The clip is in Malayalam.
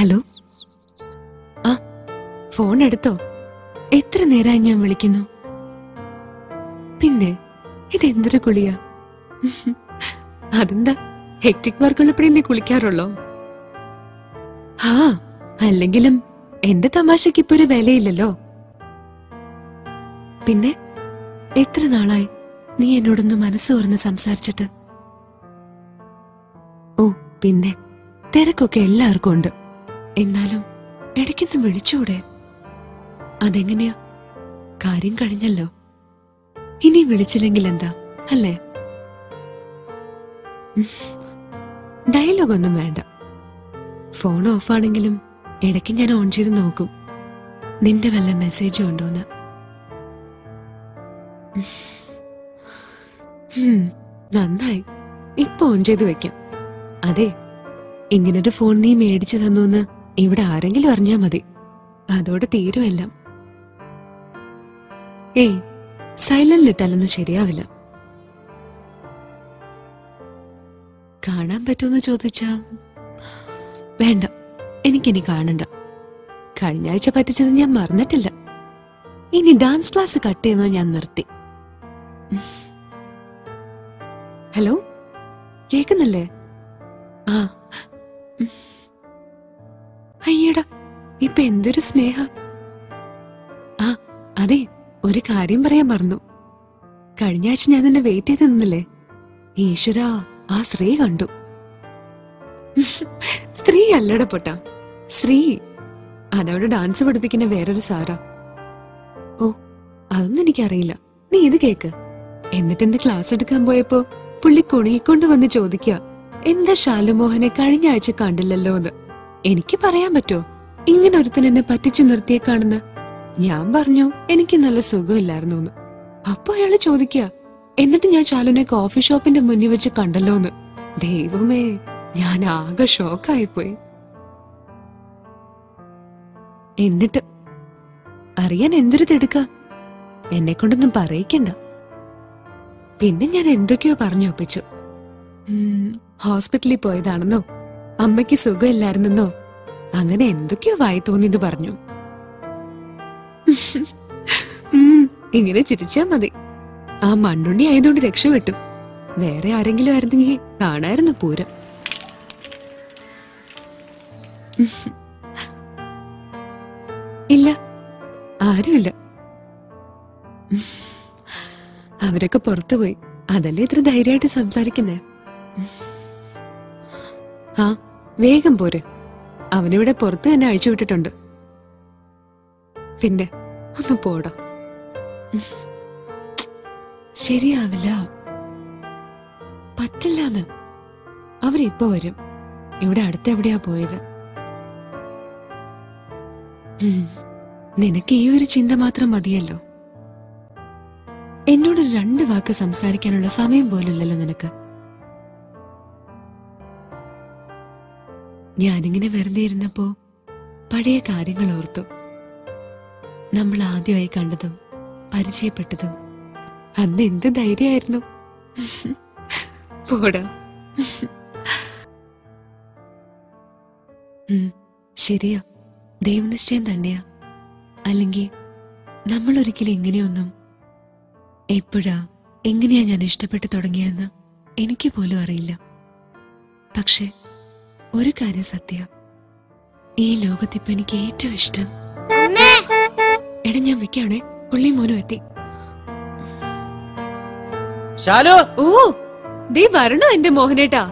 ഹലോ, ആ ഫോൺ എടുത്തോ? എത്ര നേരമായി ഞാൻ വിളിക്കുന്നു. പിന്നെ ഇതെന്തൊരു കുളിയാ? അതെന്താ, ഹെക്ടിക് വർക്കുള്ളപ്പോഴേ നീ കുളിക്കാറുള്ളോ? ആ, അല്ലെങ്കിലും എന്റെ തമാശക്ക് ഇപ്പൊ ഒരു വിലയില്ലല്ലോ. പിന്നെ എത്ര നാളായി നീ എന്നോടൊന്ന് മനസ്സ് തുറന്ന് സംസാരിച്ചിട്ട്? ഓ പിന്നെ തിരക്കൊക്കെ എല്ലാവർക്കും ഉണ്ട്. എന്നാലും ഇടയ്ക്കൊന്ന് വിളിച്ചൂടെ? അതെങ്ങനെയാ? കാര്യം കഴിഞ്ഞല്ലോ. ഇനി വിളിച്ചില്ലെങ്കിൽ എന്താ, അല്ലേ? ഡയലോഗൊന്നും വേണ്ട. ഫോൺ ഓഫാണെങ്കിലും ഇടയ്ക്ക് ഞാൻ ഓൺ ചെയ്ത് നോക്കും നിന്റെ വല്ല മെസ്സേജും ഉണ്ടോന്ന്. നന്നായി, ഇപ്പൊ ഓൺ ചെയ്ത് വെക്കാം. അതെ, ഇങ്ങനൊരു ഫോൺ നീ മേടിച്ചു തന്നൂന്ന് ഇവിടെ ആരെങ്കിലും അറിഞ്ഞാ മതി. അതോടെ തീരുമെല്ലാം. ഏയ്, സൈലന്റിലിട്ടാലൊന്നും ശരിയാവില്ല. കാണാൻ പറ്റുമെന്ന് ചോദിച്ചാ വേണ്ട, എനിക്കിനി കാണണ്ട. കഴിഞ്ഞ ആഴ്ച പറ്റിച്ചത് ഞാൻ മറന്നിട്ടില്ല. ഇനി ഡാൻസ് ക്ലാസ് കട്ട് ചെയ്യുന്നത് ഞാൻ നിർത്തി. ഹലോ, കേക്കുന്നില്ലേ? ആ, അയ്യടാ, ഇപ്പൊ എന്തൊരു സ്നേഹ. ആ അതെ, ഒരു കാര്യം പറയാൻ മറന്നു. കഴിഞ്ഞ ആഴ്ച ഞാൻ നിന്നെ വെയിറ്റ് ചെയ്ത് നിന്നില്ലേ? ഈശ്വരാ, ആ ശ്രീ കണ്ടു. സ്ത്രീ അല്ലട പൊട്ടാ, ശ്രീ. അതവിടെ ഡാൻസ് പഠിപ്പിക്കുന്ന വേറൊരു സാറാ. ഓ, അതൊന്നും എനിക്കറിയില്ല. നീ ഇത് കേക്ക്. എന്നിട്ട് എന്റെ ക്ലാസ് എടുക്കാൻ പോയപ്പോ പുള്ളി കുണിക്കൊണ്ട് വന്ന് ചോദിക്കുക, എന്താ ശാലുമോഹനെ കഴിഞ്ഞ ആഴ്ച കണ്ടില്ലല്ലോ എന്ന്. എനിക്ക് പറയാൻ പറ്റോ ഇങ്ങനെ ഒരുത്തൻ എന്നെ പറ്റിച്ചു നിർത്തിയേക്കാണെന്ന്? ഞാൻ പറഞ്ഞു എനിക്ക് നല്ല സുഖമില്ലായിരുന്നു എന്ന്. അപ്പൊ അയാള് ചോദിക്കുക, എന്നിട്ട് ഞാൻ ശാലുനെ കോഫി ഷോപ്പിന്റെ മുന്നിൽ വെച്ച് കണ്ടല്ലോന്ന്. ദൈവമേ, ഞാൻ ആകെ ഷോക്കായിപ്പോയി. എന്നിട്ട് അറിയാൻ എന്തൊരു തിടുക്ക. എന്നെ കൊണ്ടൊന്നും പറയിക്കണ്ട. പിന്നെ ഞാൻ എന്തൊക്കെയോ പറഞ്ഞു ഒപ്പിച്ചു. ഹോസ്പിറ്റലിൽ പോയതാണെന്നോ അമ്മയ്ക്ക് സുഖമില്ലായിരുന്നെന്നോ അങ്ങനെ എന്തൊക്കെയോ വായി തോന്നിയത് പറഞ്ഞു. ഇങ്ങനെ ചിരിച്ചാ മതി. ആ മണ്ണുണ്ണി ആയതുകൊണ്ട് രക്ഷപ്പെട്ടു. വേറെ ആരെങ്കിലും ആയിരുന്നെങ്കിൽ കാണായിരുന്നു പൂരം. ഇല്ല, ആരുമില്ല. അവരൊക്കെ പുറത്തുപോയി. അതല്ലേ ഇത്ര ധൈര്യമായിട്ട് സംസാരിക്കുന്നേ. ആ, വേഗം പോരെ. അവനിവിടെ പുറത്ത് തന്നെ അഴിച്ചുവിട്ടിട്ടുണ്ട്. പിന്നെ ഒന്ന് പോടാ. ശരിയാവില്ല, പറ്റില്ലാന്ന്. അവരിപ്പോ വരും. ഇവിടെ അടുത്തെവിടെയാ പോയത്? നിനക്ക് ഈ ഒരു ചിന്ത മാത്രം മതിയല്ലോ. എന്നോട് 2 വാക്ക് സംസാരിക്കാനുള്ള സമയം പോലുമില്ലല്ലോ നിനക്ക്. ഞാനിങ്ങനെ വെറുതെ ഇരുന്നപ്പോ പഴയ കാര്യങ്ങൾ ഓർത്തു. നമ്മൾ ആദ്യമായി കണ്ടതും പരിചയപ്പെട്ടതും. അന്ന് എന്ത് ധൈര്യമായിരുന്നു. പോടാ. ശരിയാ, ദൈവനിശ്ചയം തന്നെയാ. അല്ലെങ്കിൽ നമ്മൾ ഒരിക്കലും ഇങ്ങനെയൊന്നും. എപ്പോഴാ എങ്ങനെയാ ഞാൻ ഇഷ്ടപ്പെട്ടു തുടങ്ങിയെന്ന് എനിക്ക് പോലും അറിയില്ല. പക്ഷെ ഒരു കാര്യം സത്യ, ഈ ലോകത്തിപ്പോ എനിക്ക് ഏറ്റവും ഇഷ്ടം. എടാ, ഞാൻ വെക്കാണേ, പുള്ളി മോനും എത്തി. ഓ, ദേ വരണോ എന്റെ മോഹനേട്ടാ.